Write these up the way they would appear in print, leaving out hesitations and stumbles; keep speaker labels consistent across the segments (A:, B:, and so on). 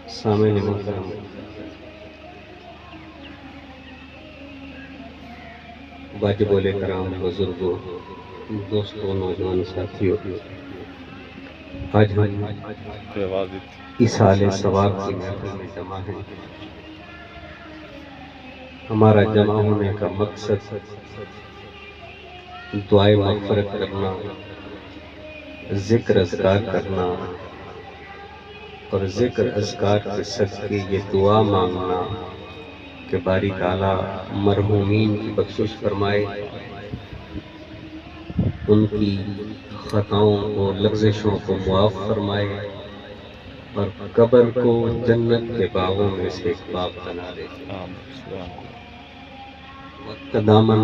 A: سامعین محترم، واجب الکرام، بزرگوں، دوستوں، نوجوان ساتھیوں، آج ہم ایصال ثواب کی محفل میں جمع ہیں۔ ہمارا جمع ہونے کا مقصد دعائے مغفرت کرنا، ذکر اذکار کرنا اور ذکر اذکار کے صدقے یہ دعا مانگنا کہ باری تعالیٰ مرحومین کی بخشش فرمائے، ان کی خطاؤں اور لغزشوں کو معاف فرمائے اور قبر کو جنت کے باغوں میں سے ایک باغ بنا دے۔ وقت دامن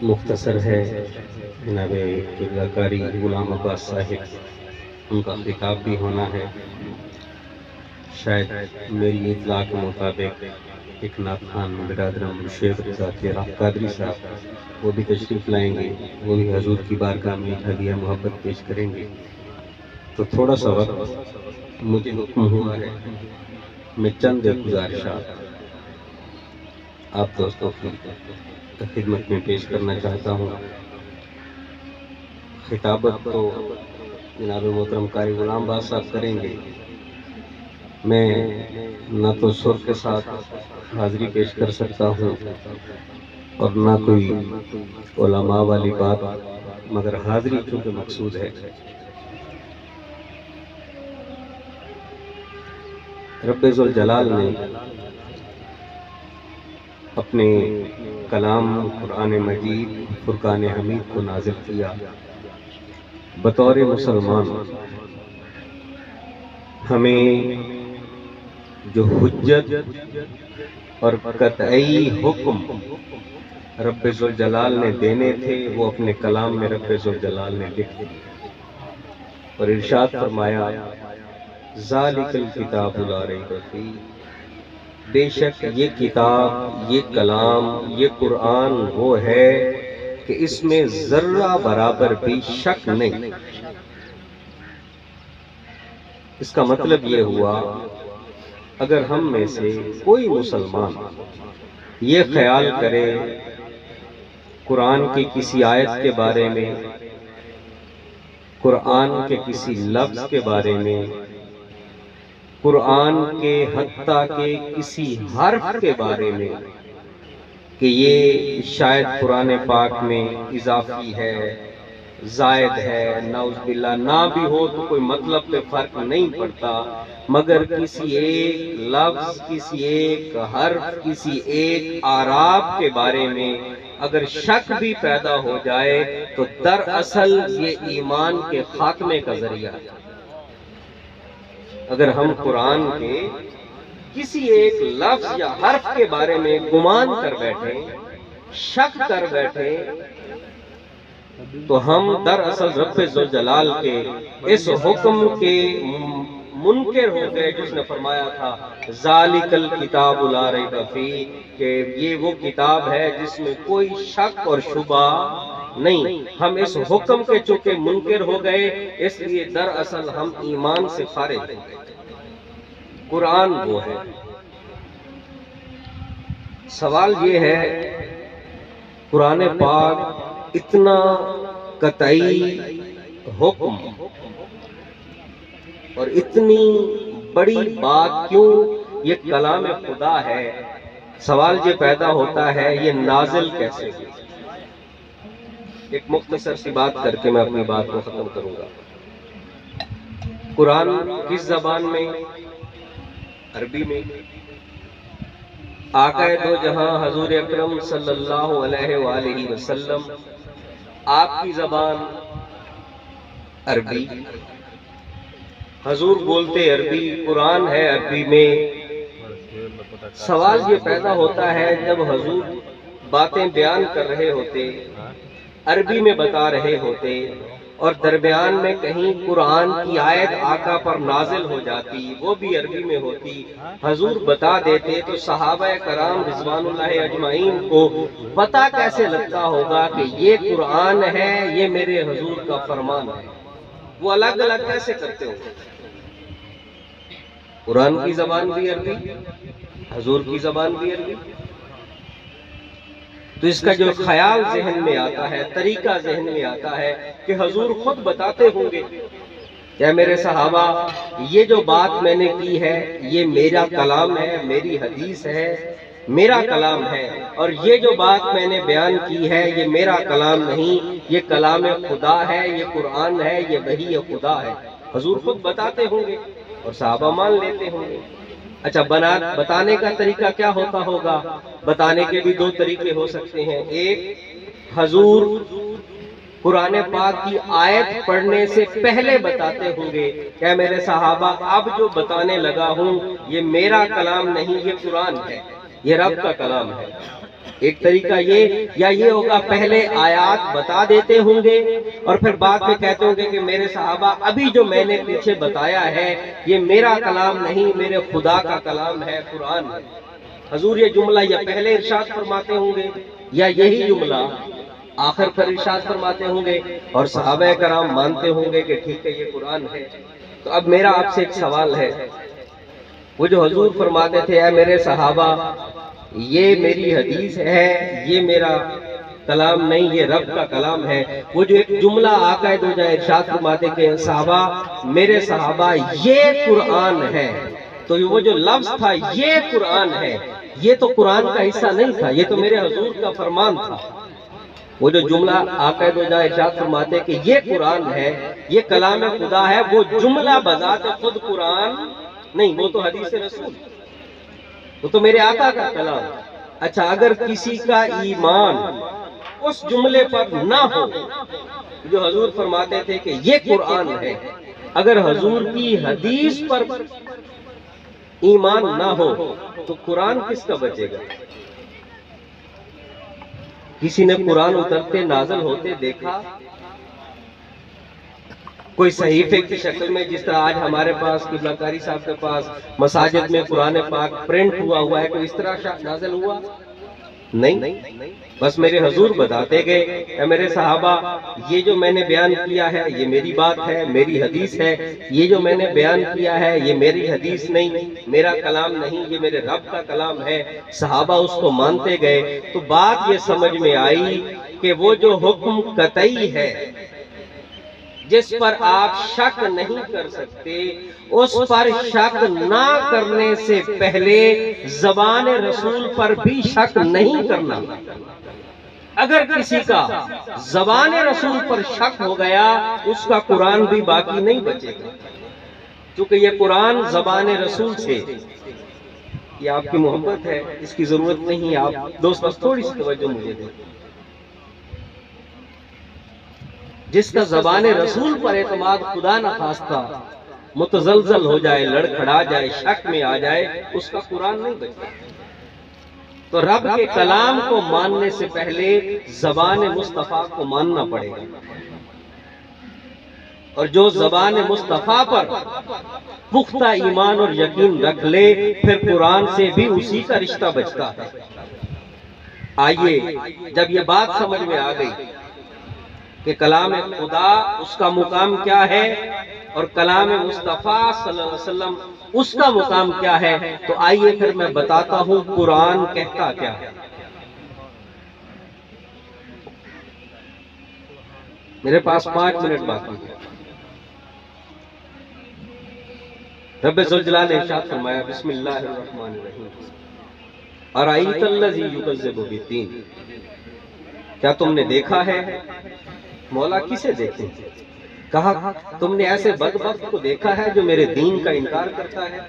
A: مختصر ہے، جناب قبلہ قاری غلام عباس صاحب ان کا خطاب بھی ہونا ہے۔ شاید میری اطلاع کے مطابق ایک نعت خوان برادرم شیخ رضا قادری صاحب وہ بھی تشریف لائیں گے، وہ بھی حضور کی بارگاہ میں ہدیہ محبت پیش کریں گے۔ تو تھوڑا سا وقت مجھے حکم ہوا ہے، میں چند گزارشات آپ دوستوں کی خدمت میں پیش کرنا چاہتا ہوں۔ خطابت تو جناب محترم قاری غلام عباس صاحب کریں گے، میں نہ تو سر کے ساتھ حاضری پیش کر سکتا ہوں اور نہ کوئی علماء والی بات، مگر حاضری چونکہ مقصود ہے۔ رب ذوالجلال نے اپنے کلام قرآن مجید فرقان حمید کو نازل کیا۔ بطور مسلمان ہمیں جو حجت اور قطعی حکم رب ذوالجلال نے دینے تھے وہ اپنے کلام میں رب ذوالجلال نے لکھ دیے اور ارشاد فرمایا ذالک الکتاب لا ریب فیہ، بے شک یہ کتاب، یہ کلام، یہ قرآن وہ ہے کہ اس میں ذرہ برابر بھی شک نہیں۔ اس کا مطلب یہ ہوا اگر ہم میں سے کوئی مسلمان یہ خیال کرے قرآن کی کسی آیت کے بارے میں، قرآن کے کسی لفظ کے بارے میں، قرآن کے حتیٰ کہ کسی حرف کے بارے میں کہ یہ شاید قرآن پاک میں اضافی ہے، زائد ہے، نعوذ باللہ، نہ بھی ہو تو کوئی مطلب پہ فرق نہیں پڑتا، مگر کسی ایک لفظ، کسی ایک حرف، کسی ایک اعراب کے بارے میں اگر شک بھی پیدا ہو جائے تو دراصل یہ ایمان کے خاتمے کا ذریعہ ہے۔ اگر ہم قرآن کے کسی ایک لفظ یا حرف کے بارے میں گمان کر بیٹھے، شک کر بیٹھے، تو ہم دراصل رب ذوالجلال کے اس حکم کے منکر ہو گئے جس نے فرمایا تھا ذالک الکتاب لا ریب فیہ، کہ یہ وہ کتاب ہے جس میں کوئی شک اور شبہ نہیں۔ ہم اس حکم کے چونکہ منکر ہو گئے، اس لیے دراصل ہم ایمان سے خارج ہیں۔ قرآن وہ ہے۔ سوال یہ ہے قرآن پاک اتنا قطعی حکم اور اتنی بڑی بات کیوں یہ کلام خدا ہے؟ سوال یہ پیدا ہوتا ہے یہ نازل کیسے ہوئی؟ ایک مختصر سی بات کر کے میں اپنی بات کو ختم کروں گا۔ قرآن کس زبان میں؟ عربی میں۔ آقا دو جہاں حضور اکرم صلی اللہ علیہ وآلہ وسلم، آپ کی زبان عربی، حضور بولتے عربی، قرآن ہے عربی میں۔ سوال یہ پیدا ہوتا ہے جب حضور باتیں بیان کر رہے ہوتے، عربی میں بتا رہے ہوتے، اور درمیان میں کہیں قرآن کی آیت آقا پر نازل ہو جاتی، وہ بھی عربی میں ہوتی، حضور بتا دیتے، تو صحابہ کرام رضوان اللہ اجمعین کو پتہ کیسے لگتا ہوگا کہ یہ قرآن ہے، یہ میرے حضور کا فرمان ہے؟ وہ الگ الگ کیسے کرتے ہوں؟ قرآن کی زبان بھی عربی، حضور کی زبان بھی عربی. تو اس کا جو خیال ذہن میں آتا ہے، طریقہ ذہن میں آتا ہے کہ حضور خود بتاتے ہوں گے کہ میرے صحابہ یہ جو بات میں نے کی ہے یہ میرا کلام ہے، میری حدیث ہے، میرا کلام ہے، اور یہ جو بات میں نے بیان کی ہے یہ میرا کلام نہیں، یہ کلام خدا ہے، یہ قرآن ہے، یہ وحی خدا ہے. حضور خود بتاتے ہوں گے اور صحابہ مان لیتے ہوں گے. اچھا، بتانے کا طریقہ کیا ہوتا ہوگا؟ بتانے کے بھی دو طریقے ہو سکتے ہیں. ایک، حضور قرآن پاک کی آیت پڑھنے سے پہلے بتاتے ہوں گے کہ میرے صحابہ اب جو بتانے لگا ہوں یہ میرا کلام نہیں، یہ قرآن ہے، یہ رب کا کلام ہے. ایک طریقہ یہ، یا یہ ہوگا پہلے آیات بتا دیتے ہوں گے اور پھر بعد میں کہتے ہوں گے کہ میرے صحابہ ابھی جو میں نے پیچھے بتایا ہے یہ میرا کلام نہیں، میرے خدا کا کلام ہے، قرآن ہے. حضور یہ جملہ یا پہلے ارشاد فرماتے ہوں گے یا یہی جملہ آخر پر ارشاد فرماتے ہوں گے اور صحابہ کرام مانتے ہوں گے کہ ٹھیک ہے یہ قرآن ہے. تو اب میرا آپ سے ایک سوال ہے، وہ جو حضور فرماتے تھے اے میرے صحابہ یہ میری حدیث ہے، یہ میرا کلام نہیں، یہ رب کا کلام ہے، وہ جو ایک جملہ آقا دو جہاں ارشاد فرماتے کہ صحابہ میرے صحابہ یہ قرآن ہے، تو وہ جو لفظ تھا یہ قرآن ہے، یہ تو قرآن کا حصہ نہیں تھا، یہ تو میرے حضور کا فرمان تھا. وہ جو جملہ آقا دو جہاں ارشاد فرماتے کہ یہ قرآن ہے، یہ کلام خدا ہے، وہ جملہ بذات خود قرآن نہیں، وہ تو حدیث رسول، وہ تو میرے آقا کا کلام. اچھا، اگر کسی کا ایمان اس جملے پر نہ ہو جو حضور فرماتے تھے کہ یہ قرآن ہے، اگر حضور کی حدیث پر ایمان نہ ہو تو قرآن کس کا بچے گا؟ کسی نے قرآن اترتے نازل ہوتے دیکھا؟ کوئی صحیفے کی شکل میں، جس طرح آج ہمارے پاس قبلہ کاری صاحب کے پاس مساجد میں قرآن پاک پرنٹ ہوا ہے، کوئی اس طرح نازل ہوا؟ نہیں. بس میرے حضور بتاتے گئے کہ میرے صحابہ یہ جو میں نے بیان کیا ہے یہ میری بات ہے، میری حدیث ہے، یہ جو میں نے بیان کیا ہے یہ میری حدیث نہیں، میرا کلام نہیں، یہ میرے رب کا کلام ہے. صحابہ اس کو مانتے گئے. تو بات یہ سمجھ میں آئی کہ وہ جو حکم قطعی ہے جس پر آپ شک نہیں کر سکتے، اس پر شک نہ کرنے سے پہلے زبان رسول پر بھی شک نہیں کرنا. اگر کسی کا زبان رسول پر شک ہو گیا اس کا قرآن بھی باقی نہیں بچے گا، کیونکہ یہ قرآن زبان رسول سے. یہ آپ کی محبت ہے، اس کی ضرورت نہیں. آپ دوست بس تھوڑی سی توجہ مجھے دیں. جس کا زبان رسول پر اعتماد خدا نخواستہ متزلزل ہو جائے، لڑکھڑا جائے، شک میں آ جائے، اس کا قرآن نہیں بچتا. تو رب کے کلام کو ماننے سے پہلے زبان مصطفیٰ کو ماننا پڑے گا، اور جو زبان مصطفیٰ پر پختہ ایمان اور یقین رکھ لے پھر قرآن سے بھی اسی کا رشتہ بچتا ہے. آئیے، جب یہ بات سمجھ میں آ گئی کہ کلام خدا اس کا مقام کیا ہے اور کلام مصطفیٰ صلی اللہ علیہ وسلم اس کا مقام کیا ہے، تو آئیے پھر میں بتاتا ہوں قرآن کہتا کیا ہے. میرے پاس 5 منٹ باقی ہے. رب ذوالجلال نے ارشاد فرمایا بسم اللہ الرحمن الرحیم ارأیت الذی یکذب بالدین، کیا تم نے دیکھا ہے؟ مولا کسے دیکھتے ہیں؟ کہا تم نے ایسے بدبخت کو دیکھا ہے جو میرے دین کا انکار کرتا ہے،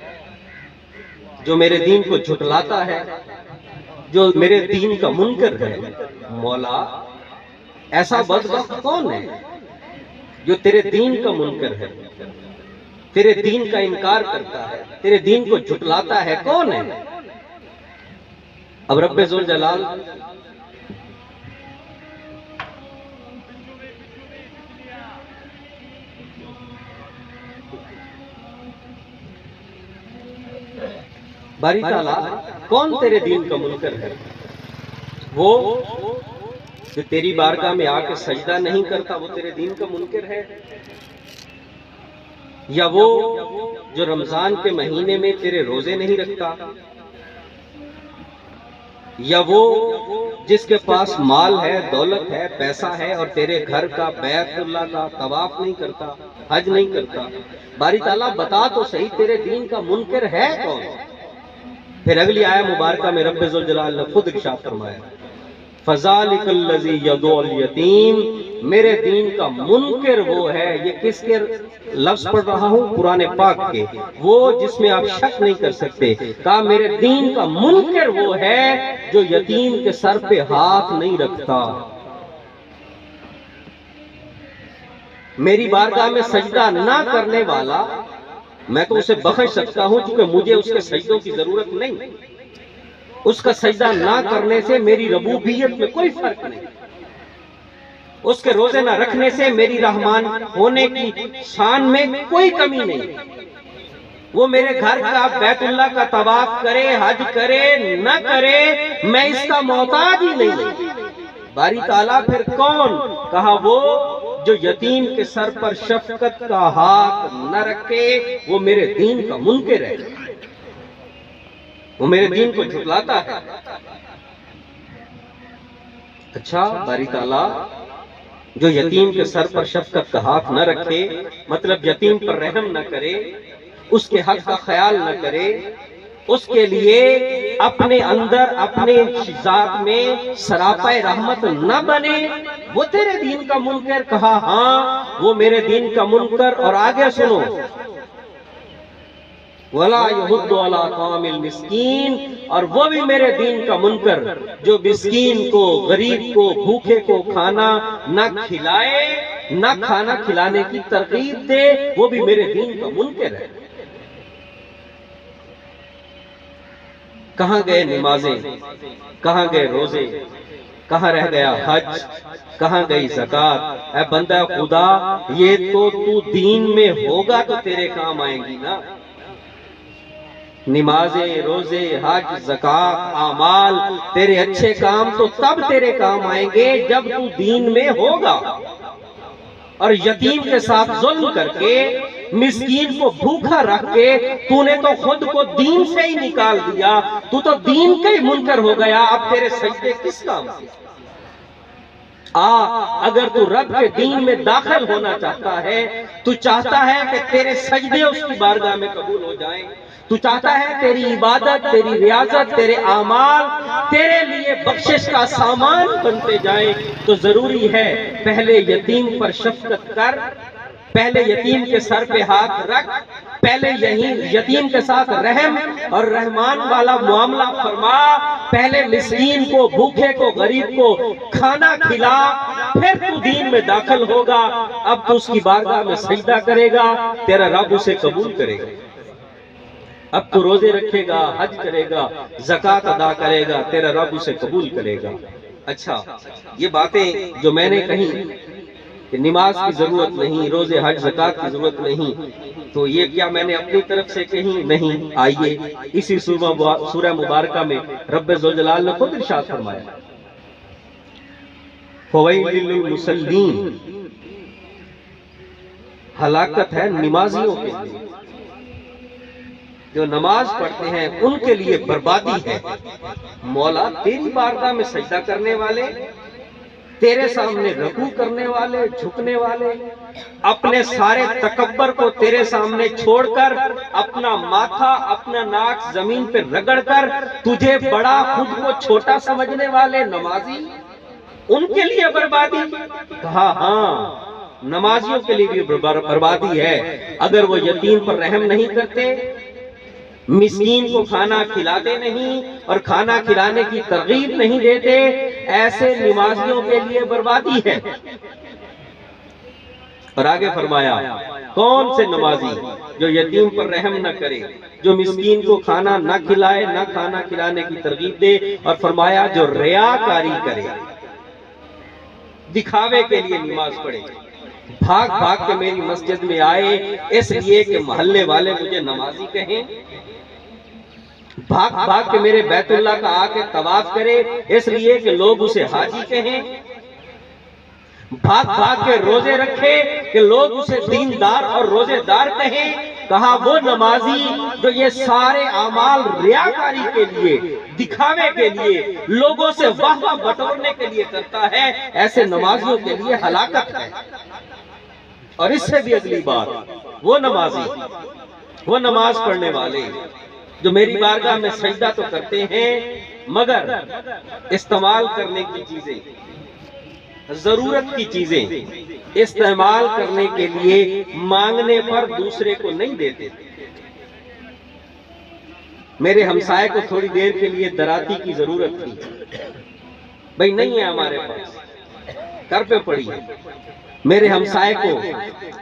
A: جو میرے دین کو جھٹلاتا ہے، جو میرے دین کا منکر ہے. مولا ایسا بدبخت کون ہے جو تیرے دین کا منکر ہے، تیرے دین کا انکار کرتا ہے، تیرے دین کو جھٹلاتا ہے؟ کون ہے؟ اب رب ذوالجلال باری تعالیٰ کون تیرے دین کا منکر ہے؟ وہ جو تیری بارگاہ میں آ کے سجدہ نہیں کرتا وہ تیرے دین کا منکر ہے؟ یا وہ جو رمضان کے مہینے میں تیرے روزے نہیں رکھتا، یا وہ جس کے پاس مال ہے، دولت ہے، پیسہ ہے، اور تیرے گھر کا، بیت اللہ کا طواف نہیں کرتا، حج نہیں کرتا؟ باری تعالیٰ بتا تو صحیح، تیرے دین کا منکر ہے کون؟ پھر اگلی آیہ مبارکہ میں رب ذوالجلال نے خود ارشاد فرمایا، فَذَلِكَ الَّذِي يَدُعُ الْيَتِيمَ، میرے دین کا منکر وہ ہے۔ یہ کس کے لفظ پڑھ رہا ہوں؟ قرآن پاک کے، وہ جس میں آپ شک نہیں کر سکتے۔ کہا میرے دین کا منکر وہ ہے جو یتیم کے سر پہ ہاتھ نہیں رکھتا، میری بارگاہ میں سجدہ نہ کرنے والا۔ میں تو اسے بخش سکتا ہوں کیونکہ مجھے اس کے سجدوں کی ضرورت نہیں، اس کا سجدہ نہ کرنے سے میری ربوبیت میں کوئی فرق نہیں، اس کے روزے نہ رکھنے سے میری رحمان ہونے کی شان میں کوئی کمی نہیں۔ وہ میرے گھر کا، بیت اللہ کا طواف کرے، حج کرے نہ کرے، میں اس کا محتاج ہی نہیں۔ باری تعالیٰ پھر کون؟ کہا وہ جو یتیم کے سر پر شفقت کا ہاتھ نہ رکھے، وہ میرے دین کا منکر ہے، وہ میرے دین کو جھٹلاتا ہے۔ اچھا، باری تعالیٰ جو یتیم کے سر پر شفقت کا ہاتھ نہ رکھے، مطلب یتیم پر رحم نہ کرے، اس کے حق کا خیال نہ کرے، اس کے لیے اپنے اندر، اپنے ذات میں سراپا رحمت نہ بنے، وہ تیرے دین کا منکر؟ کہا ہاں، وہ میرے دین کا منکر۔ اور آگے سنو، وَلَا يَحُضُّ عَلَىٰ طَعَامِ الْمِسْكِينِ، اور وہ بھی میرے دین کا منکر جو مسکین کو، غریب کو، بھوکے کو کھانا نہ کھلائے، نہ کھانا کھلانے کی ترغیب دے، وہ بھی میرے دین کا منکر ہے۔ کہاں گئے نمازیں؟ کہاں گئے روزے؟ کہاں رہ گیا حج؟ کہاں گئی زکوٰۃ؟ اے بندہ خدا، یہ تو دین میں ہوگا تو تیرے کام آئیں گی نا۔ نمازیں، روزے، حج، زکوٰۃ، اعمال، تیرے اچھے کام تو تب تیرے کام آئیں گے جب تو دین میں ہوگا۔ اور یتیم کے ساتھ ظلم کر کے، مسکین کو بھوکا رکھ کے، تو نے تو خود کو دین سے ہی نکال دیا، تو دین کا ہی منکر ہو گیا۔ اب تیرے سجدے کس کام سے؟ اگر تو رب کے دین میں داخل ہونا چاہتا ہے، تو چاہتا ہے کہ تیرے سجدے اس کی بارگاہ میں قبول ہو جائیں، تو چاہتا ہے تیری عبادت، تیری ریاضت، تیرے اعمال تیرے لیے بخشش کا سامان بنتے جائیں، تو ضروری ہے پہلے یتیم پر شفقت کر، پہلے یتیم کے سر پہ ہاتھ رکھ، پہلے یتیم کے ساتھ رحم اور رحمان والا معاملہ فرما، پہلے مسکین کو، بھوکے کو، غریب کو کھانا کھلا، پھر تو دین میں داخل ہوگا۔ اب تو اس کی بارگاہ میں سجدہ کرے گا، تیرا رب اسے قبول کرے گا۔ اب تو روزے رکھے گا، حج کرے گا، زکوٰۃ ادا کرے گا، تیرا رب اسے قبول کرے گا۔ اچھا، یہ باتیں جو میں نے کہیں کہ نماز کی ضرورت نہیں، روزے، حج، زکوٰۃ کی ضرورت نہیں، تو یہ کیا میں نے اپنی طرف سے کہیں؟ نہیں۔ آئیے اسی سورہ مبارکہ میں رب ذوالجلال نے خود ارشاد فرمایا، فَوَيْلٌ لِّلْمُصَلِّينَ، ہلاکت ہے نمازیوں کے لیے، جو نماز پڑھتے ہیں ان کے لیے بربادی ہے۔ مولا، تیری بارگاہ میں سجدہ کرنے والے، تیرے سامنے رکوع کرنے والے، جھکنے والے، اپنے سارے تکبر کو تیرے سامنے چھوڑ کر، اپنا ماتھا، اپنا ناک زمین پہ رگڑ کر، تجھے بڑا، خود کو چھوٹا سمجھنے والے نمازی، ان کے لیے بربادی؟ کہا ہاں، نمازیوں کے لیے بھی بربادی ہے۔ اگر وہ یتیم پر رحم نہیں کرتے، مسکین کو کھانا کھلاتے نہیں اور کھانا کھلانے کی ترغیب نہیں دیتے، ایسے نمازیوں کے لیے بربادی ہے۔ اور آگے فرمایا، کون سے نمازی جو یتیم پر رحم نہ کرے، جو مسکین کو کھانا نہ کھلائے، نہ کھانا کھلانے کی ترغیب دے، اور فرمایا جو ریاکاری کرے، دکھاوے کے لیے نماز پڑھے، بھاگ بھاگ کے میری مسجد میں آئے اس لیے کہ محلے والے مجھے نمازی کہیں، بھاگ بھاگ کے میرے بیت اللہ کا آ کے طواف کرے اس لیے کہ لوگ اسے حاجی کہیں، بھاگ بھاگ کے روزے رکھے کہ لوگ اسے دیندار اور روزے دار کہیں۔ کہا وہ نمازی جو یہ سارے اعمال ریاکاری کے لیے، دکھاوے کے لیے، لوگوں سے واہ واہ بٹورنے کے لیے کرتا ہے، ایسے نمازیوں کے لیے ہلاکت ہے۔ اور اس سے بھی اگلی بات، وہ نمازی، وہ نماز پڑھنے والے جو میری بارگاہ میں سجدہ تو کرتے ہیں مگر استعمال کرنے کی چیزیں، ضرورت کی چیزیں استعمال کرنے کے لیے مانگنے پر دوسرے کو نہیں دیتے۔ میرے ہمسائے کو تھوڑی دیر کے لیے دراتی کی ضرورت تھی، بھئی نہیں ہے ہمارے پاس، گھر پہ پڑی ہے۔ میرے ہمسائے کو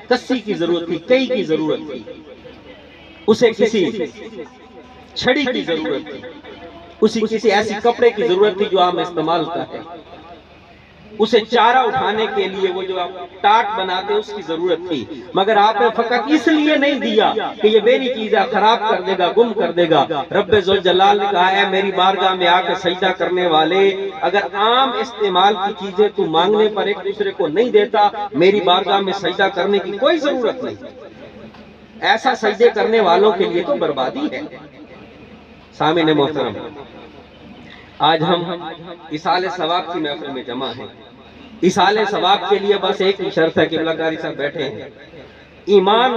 A: کسی کی ضرورت تھی، کئی کی ضرورت تھی، اسے کسی چھڑی کی ضرورت تھی، اسے کسی ایسی کپڑے کی ضرورت تھی جو عام استعمال کا ہے، اسے چارہ اٹھانے کے لیے وہ جو آپ ٹاٹ بناتے اس کی ضرورت تھی، مگر آپ نے فقط اس لیے نہیں دیا کہ یہ میری چیزیں خراب کر دے گا، گم کر دے گا۔ رب ذوالجلال نے کہا ہے میری بارگاہ میں آ کے سجدہ کرنے والے، اگر عام استعمال کی چیزیں تو مانگنے پر ایک دوسرے کو نہیں دیتا، میری بارگاہ میں سجدہ کرنے کی کوئی ضرورت نہیں۔ ایسا سجدے کرنے والوں کے لیے تو بربادی ہے۔ سامعین محترم، آج ہم ایصال ثواب کی محفل میں جمع ہیں۔ ایصال ثواب کے لیے بس ایک ہی شرط ہے کہ قبلہ قاری صاحب بیٹھے ہیں، ایمان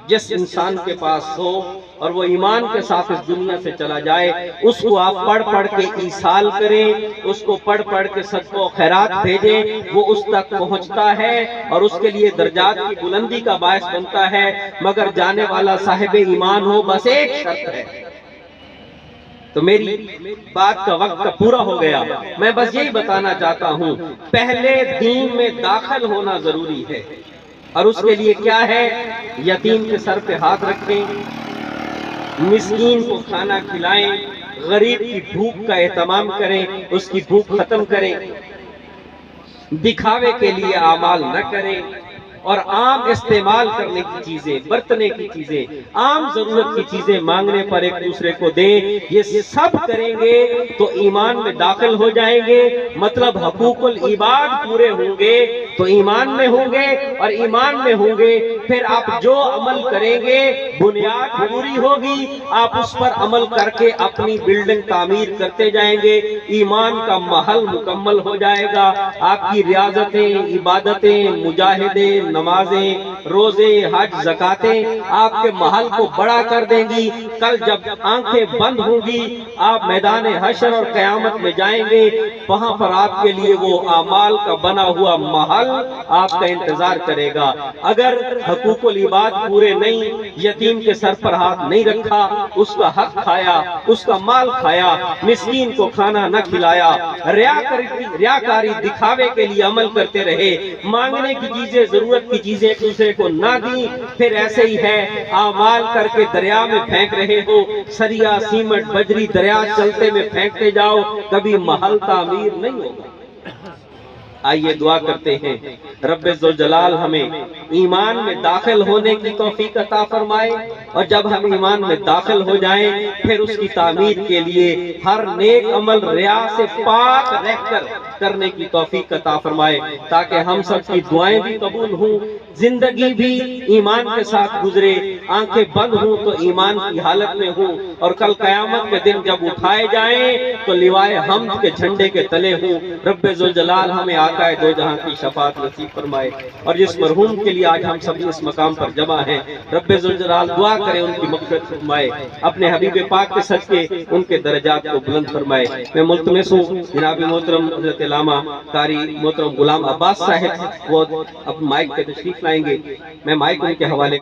A: جس انسان کے پاس ہو اور وہ ایمان کے ساتھ اس دنیا سے چلا جائے، اس کو آپ پڑھ پڑھ کے ایصال کریں، اس کو پڑھ پڑھ کے صدقہ و خیرات بھیجیں، وہ اس تک پہنچتا ہے اور اس کے لیے درجات کی بلندی کا باعث بنتا ہے، مگر جانے والا صاحب ایمان ہو، بس ایک شرط ہے۔ تو میری بات کا وقت پورا ہو گیا، میں بس یہی بتانا چاہتا ہوں، پہلے دین میں داخل ہونا ضروری ہے، اور اس کے لیے کیا ہے؟ یتیم کے سر پہ ہاتھ رکھیں، مسکین کو کھانا کھلائیں، غریب کی بھوک کا اہتمام کریں، اس کی بھوک ختم کریں، دکھاوے کے لیے اعمال نہ کریں، اور عام استعمال کرنے کی چیزیں، برتنے کی چیزیں، عام ضرورت کی چیزیں مانگنے پر ایک دوسرے کو دیں۔ یہ سب کریں گے تو ایمان میں داخل ہو جائیں گے، مطلب حقوق العباد پورے ہوں گے تو ایمان میں ہوں گے، اور ایمان میں ہوں گے پھر آپ جو عمل کریں گے بنیاد پوری ہوگی، آپ اس پر عمل کر کے اپنی بلڈنگ تعمیر کرتے جائیں گے، ایمان کا محل مکمل ہو جائے گا، آپ کی ریاضتیں، عبادتیں، مجاہدیں، نمازیں، روزے، حج، زکاتیں آپ کے محل کو بڑا کر دیں گی۔ کل جب آنکھیں بند ہوں گی آپ میدان حشر اور قیامت میں جائیں گے، وہاں پر آپ کے لیے وہ اعمال کا بنا ہوا محل آپ کا انتظار کرے گا۔ اگر حقوق العباد پورے نہیں، یتیم کے سر پر ہاتھ نہیں رکھا، اس کا حق کھایا، اس کا مال کھایا، مسکین کو کھانا نہ کھلایا، ریاکاری دکھاوے کے لیے عمل کرتے رہے، مانگنے کی چیزیں، ضرورت کی چیزیں ایک دوسرے کو نہ دیں، پھر ایسے ہی ہے اعمال کر کے دریا میں پھینک رہے ہو، سریا، سیمنٹ، بجری دریا چلتے میں پھینکتے جاؤ، کبھی محل تعمیر نہیں ہوگا۔ آئیے دعا کرتے ہیں رب ذوالجلال ہمیں ایمان میں داخل ہونے کی توفیق عطا فرمائے، اور جب ہم ایمان میں داخل ہو جائیں پھر اس کی تعمیر کے لیے ہر نیک عمل ریا سے پاک رہ کر کرنے کی توفیق عطا فرمائے، تاکہ ہم سب کی دعائیں بھی قبول ہوں، زندگی بھی ایمان کے ساتھ گزرے، آنکھیں بند ہوں تو ایمان کی حالت میں ہوں، اور کل قیامت کے دن جب اٹھائے جائیں تو لوائے حمد کے جھنڈے کے تلے ہوں۔ رب ذوالجلال ہمیں آقائے دو جہاں کی شفاعت نصیب فرمائے، اور جس مرحوم کے لیے آج ہم سب اس مقام پر جمع ہیں، رب ذوالجلال دعا کرے ان کی مغفرت فرمائے، اپنے حبیب پاک کے صدقے ان کے درجات کو بلند فرمائے۔ میں ملتمس ہوں جناب محترم حضرت علامہ قاری محترم غلام عباس صاحب وہ اب مائک پہ تشریف لائیں گے، میں مائک ان کے حوالے